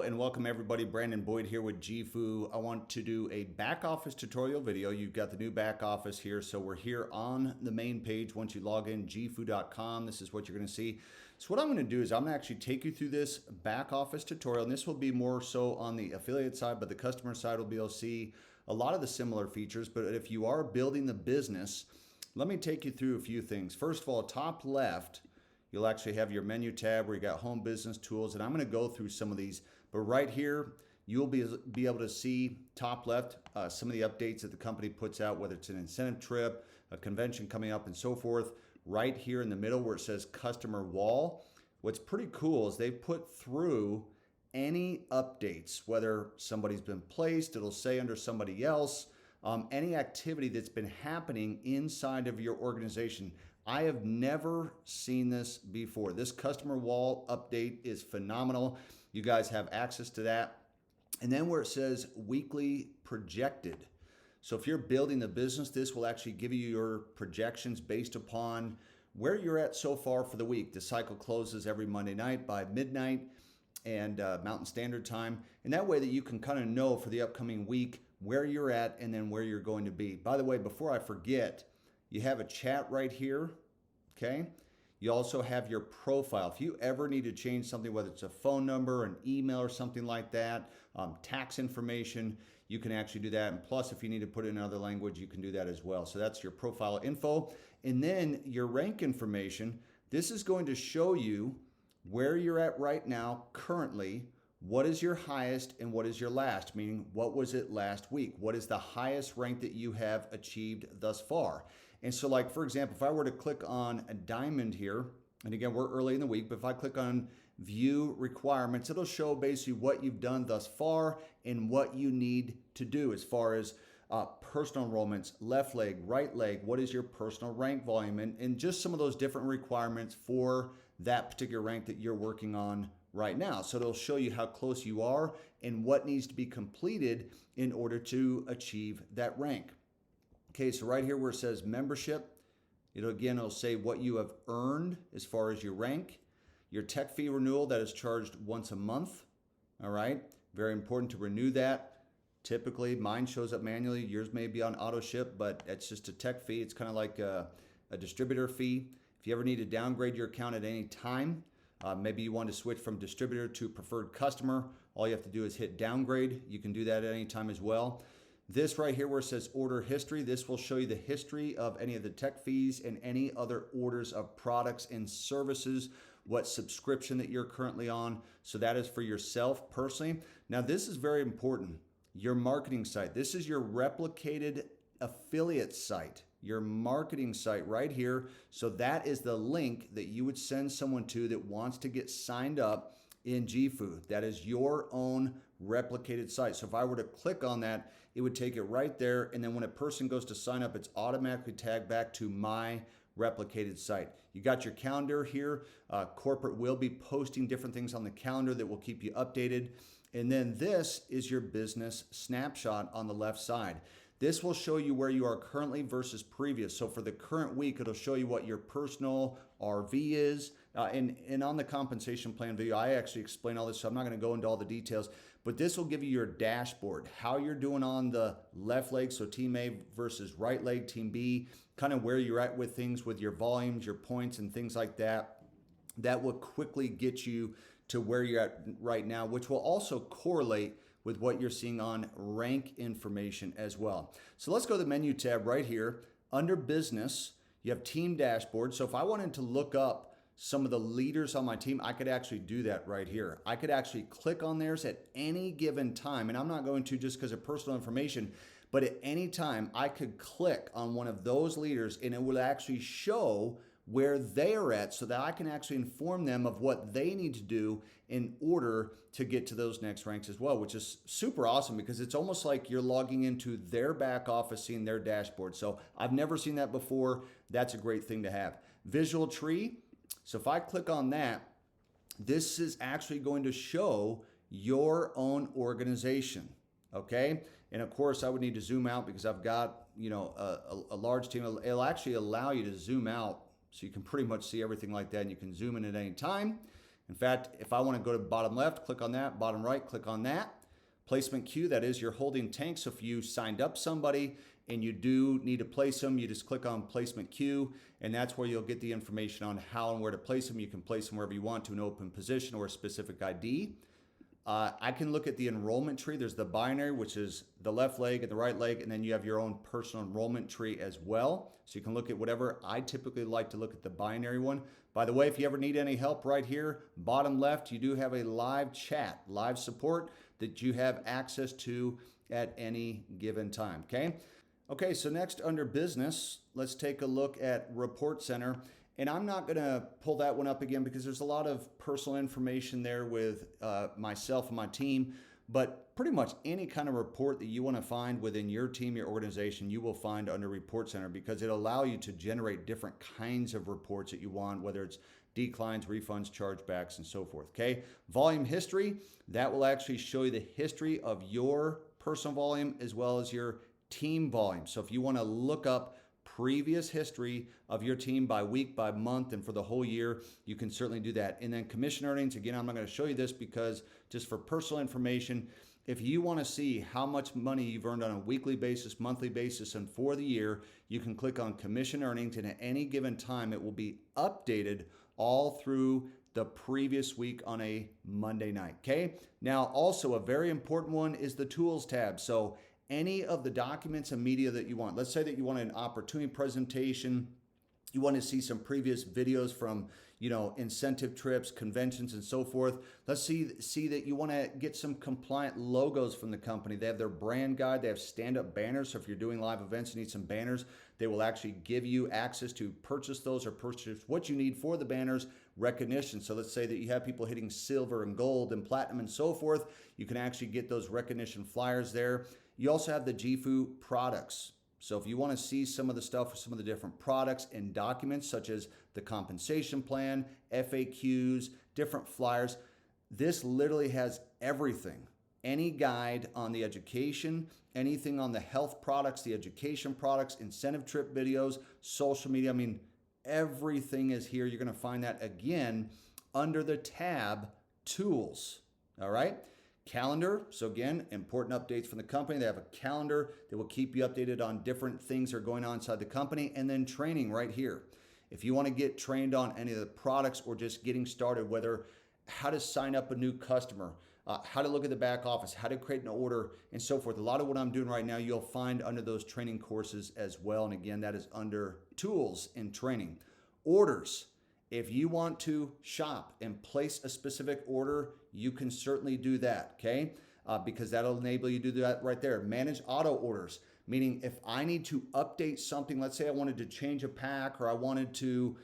and welcome everybody. Brandon Boyd here with Jifu. I want to do a back office tutorial video. You've got the new back office here. So we're here on the main page. Once you log in, jifu.com, this is what you're going to see. So what I'm going to do is I'm going to actually take you through this back office tutorial. And this will be more so on the affiliate side, but the customer side will be able to see a lot of the similar features. But if you are building the business, let me take you through a few things. First of all, top left, you'll actually have your menu tab where you got home business tools, and I'm going to go through some of these. But right here, you'll be able to see top left some of the updates that the company puts out, whether it's an incentive trip, a convention coming up, and so forth. Right here in the middle where it says customer wall, what's pretty cool is they've put through any updates, whether somebody's been placed, it'll say under somebody else, any activity that's been happening inside of your organization. I have never seen this before. This customer wall update is phenomenal. You guys have access to that. And then where it says weekly projected. So if you're building the business, this will actually give you your projections based upon where you're at so far for the week. The cycle closes every Monday night by midnight and Mountain Standard Time. And that way that you can kind of know for the upcoming week where you're at and then where you're going to be. By the way, before I forget, you have a chat right here, okay? You also have your profile. If you ever need to change something, whether it's a phone number, an email, or something like that, tax information, you can actually do that. And plus, if you need to put it in another language, you can do that as well. So that's your profile info. And then your rank information. This is going to show you where you're at right now, currently, what is your highest and what is your last, meaning what was it last week? What is the highest rank that you have achieved thus far? And so like, for example, if I were to click on a diamond here, and again, we're early in the week, but if I click on view requirements, it'll show basically what you've done thus far and what you need to do as far as personal enrollments, left leg, right leg, what is your personal rank volume, and just some of those different requirements for that particular rank that you're working on right now. So it'll show you how close you are and what needs to be completed in order to achieve that rank. Okay, so right here where it says membership, it'll say what you have earned as far as your rank, your tech fee renewal that is charged once a month. All right, very important to renew that. Typically, mine shows up manually. Yours may be on auto ship, but it's just a tech fee. It's kind of like a distributor fee. If you ever need to downgrade your account at any time, maybe you want to switch from distributor to preferred customer, all you have to do is hit downgrade. You can do that at any time as well. This right here where it says order history, this will show you the history of any of the tech fees and any other orders of products and services, what subscription that you're currently on. So that is for yourself personally. Now this is very important. Your marketing site. This is your replicated affiliate site, your marketing site right here. So that is the link that you would send someone to that wants to get signed up in Jifu. That is your own replicated site. So if I were to click on that, it would take it right there. And then when a person goes to sign up, it's automatically tagged back to my replicated site. You got your calendar here. Corporate will be posting different things on the calendar that will keep you updated. And then this is your business snapshot on the left side. This will show you where you are currently versus previous. So for the current week, it'll show you what your personal RV is. And on the compensation plan video, I actually explain all this, so I'm not going to go into all the details. But this will give you your dashboard, how you're doing on the left leg, so team A versus right leg, team B, kind of where you're at with things with your volumes, your points, and things like that. That will quickly get you to where you're at right now, which will also correlate with what you're seeing on rank information as well. So let's go to the menu tab right here. Under business, you have team dashboard. So if I wanted to look up some of the leaders on my team, I could actually do that right here. I could actually click on theirs at any given time. And I'm not going to just because of personal information, but at any time I could click on one of those leaders and it will actually show where they are at so that I can actually inform them of what they need to do in order to get to those next ranks as well, which is super awesome because it's almost like you're logging into their back office, seeing their dashboard. So I've never seen that before. That's a great thing to have. Visual tree. So if I click on that, this is actually going to show your own organization. Okay. And of course I would need to zoom out because I've got, a large team. It'll actually allow you to zoom out so you can pretty much see everything like that, and you can zoom in at any time. In fact, if I want to go to bottom left, click on that, bottom right, click on that. Placement queue, that is your holding tank. So if you signed up somebody and you do need to place them, you just click on placement queue, and that's where you'll get the information on how and where to place them. You can place them wherever you want to an open position or a specific ID. I can look at the enrollment tree. There's the binary, which is the left leg and the right leg, and then you have your own personal enrollment tree as well. So you can look at whatever. I typically like to look at the binary one. By the way, if you ever need any help right here, bottom left, you do have a live chat, live support that you have access to at any given time, okay? Okay, so next under business, let's take a look at Report Center. And I'm not gonna pull that one up again because there's a lot of personal information there with myself and my team, but pretty much any kind of report that you wanna find within your team, your organization, you will find under Report Center because it'll allow you to generate different kinds of reports that you want, whether it's declines, refunds, chargebacks, and so forth, okay? Volume history, that will actually show you the history of your personal volume as well as your team volume. So if you wanna look up previous history of your team by week, by month, and for the whole year, you can certainly do that. And then commission earnings, again, I'm not going to show you this because just for personal information, if you want to see how much money you've earned on a weekly basis, monthly basis, and for the year, you can click on commission earnings, and at any given time, it will be updated all through the previous week on a Monday night, okay? Now, also a very important one is the tools tab. So any of the documents and media that you want. Let's say that you want an opportunity presentation, you want to see some previous videos from, incentive trips, conventions, and so forth. Let's see that you want to get some compliant logos from the company. They have their brand guide, they have stand-up banners. So if you're doing live events and need some banners, they will actually give you access to purchase those or purchase what you need for the banners, recognition. So let's say that you have people hitting silver and gold and platinum and so forth. You can actually get those recognition flyers there. You also have the Jifu products. So if you want to see some of the stuff for some of the different products and documents, such as the compensation plan, FAQs, different flyers, this literally has everything. Any guide on the education, anything on the health products, the education products, incentive trip videos, social media. I mean, everything is here. You're going to find that again under the tab Tools. All right. Calendar, so again, important updates from the company. They have a calendar that will keep you updated on different things that are going on inside the company, and then training right here. If you want to get trained on any of the products or just getting started, whether how to sign up a new customer, how to look at the back office, how to create an order, and so forth. A lot of what I'm doing right now, you'll find under those training courses as well. And again, that is under tools and training. Orders. If you want to shop and place a specific order, you can certainly do that, okay? Because that'll enable you to do that right there. Manage auto orders, meaning if I need to update something, let's say I wanted to change a pack or I wanted to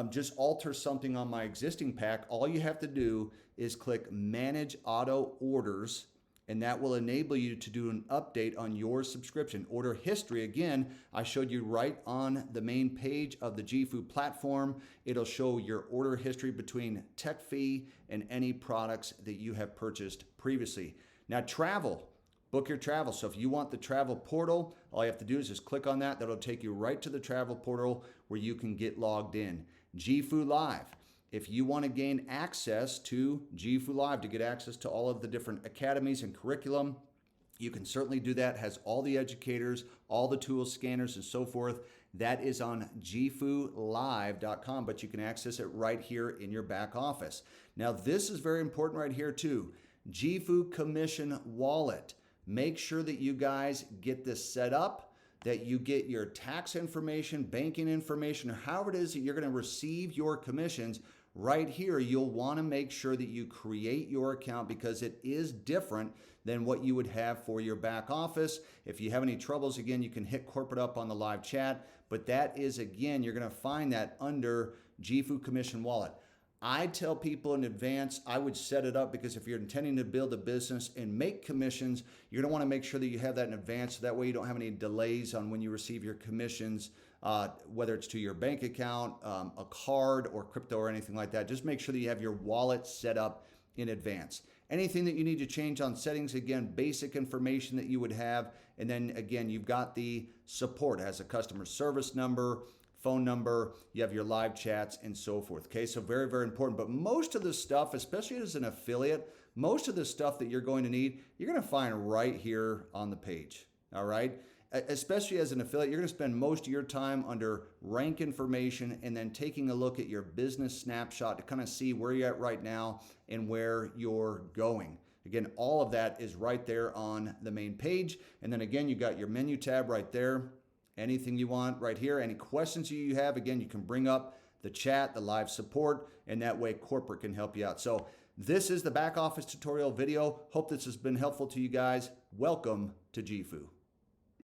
just alter something on my existing pack, all you have to do is click Manage Auto Orders, and that will enable you to do an update on your subscription. Order history, again, I showed you right on the main page of the Jifu platform. It'll show your order history between tech fee and any products that you have purchased previously. Now, travel, book your travel. So if you want the travel portal, all you have to do is just click on that. That'll take you right to the travel portal where you can get logged in. Jifu Live. If you want to gain access to Jifu Live to get access to all of the different academies and curriculum, you can certainly do that. It has all the educators, all the tools, scanners, and so forth. That is on jifulive.com, but you can access it right here in your back office. Now, this is very important right here too. Jifu Commission Wallet. Make sure that you guys get this set up, that you get your tax information, banking information, or however it is that you're going to receive your commissions. Right here, you'll want to make sure that you create your account because it is different than what you would have for your back office. If you have any troubles, again, you can hit corporate up on the live chat, but that is, again, you're going to find that under Jifu Commission Wallet. I tell people in advance, I would set it up because if you're intending to build a business and make commissions, you're going to want to make sure that you have that in advance. So that way you don't have any delays on when you receive your commissions, whether it's to your bank account, a card, or crypto or anything like that. Just make sure that you have your wallet set up in advance. Anything that you need to change on settings, again, basic information that you would have. And then again, you've got the support. It has a customer service number, phone number, you have your live chats, and so forth. Okay, so very, very important. But most of the stuff, especially as an affiliate, most of the stuff that you're going to need, you're going to find right here on the page. All right. Especially as an affiliate, you're going to spend most of your time under rank information and then taking a look at your business snapshot to kind of see where you're at right now and where you're going. Again, all of that is right there on the main page. And then again, you got your menu tab right there. Anything you want right here. Any questions you have, again, you can bring up the chat, the live support, and that way corporate can help you out. So this is the back office tutorial video. Hope this has been helpful to you guys. Welcome to Jifu.